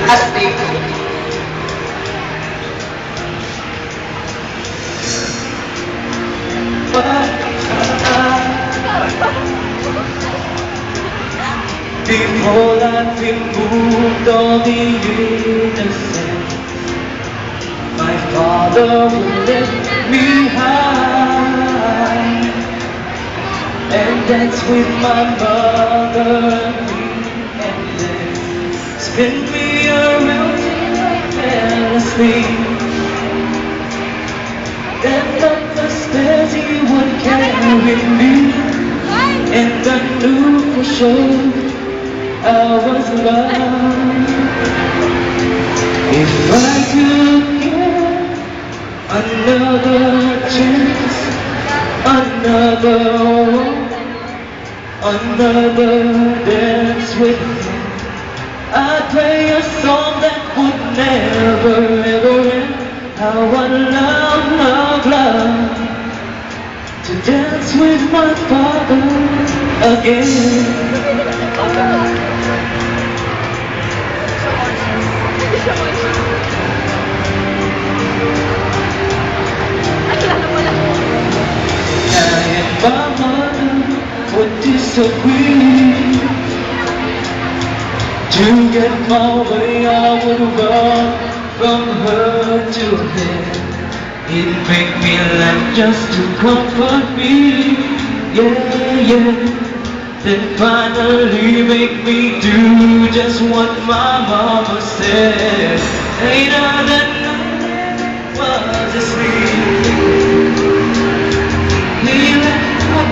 Astig. Before life removed all the innocence, my father would lift me high and dance with my mother and then spin me around endlessly. And up the stairs he would carry me, and I knew for sure I was loved. If I could get another chance, another walk, another dance with him, I'd play a song that would never ever end. How I love, love, love to dance with my father again. I and my mother would disagree. To get my way, I would run from her to him. He'd make me laugh just to comfort me. Yeah, yeah. Then finally make me do just what my mama said. Later that night was asleep. He left up,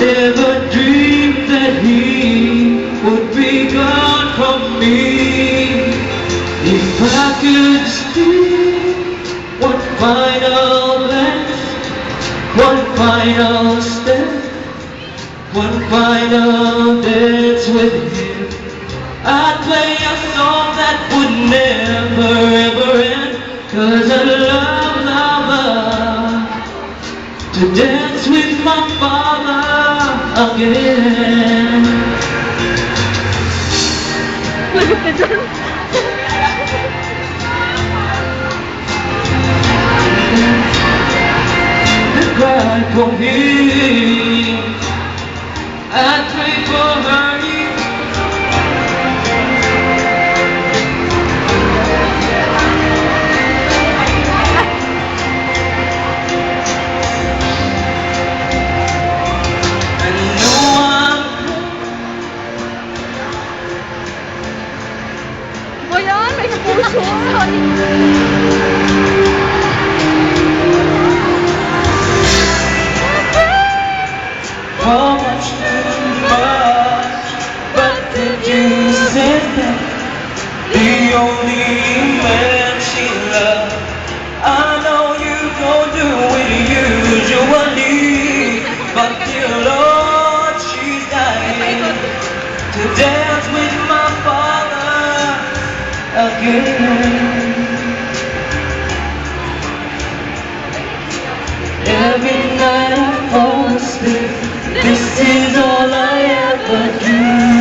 never dreamed that he would be gone from me. If I could see one final glance, one final step, one final dance with him, I'd play a song that would never ever end. 'Cause I love, love, love to dance with my father again. Cried for him, I prayed for her. I know Ba yan? May kapuso. how much too much, but then you said that the only man she loved. I know you don't do it usually, but dear Lord, she's dying to dance with my father again. Every night I fall asleep, this is all I ever do.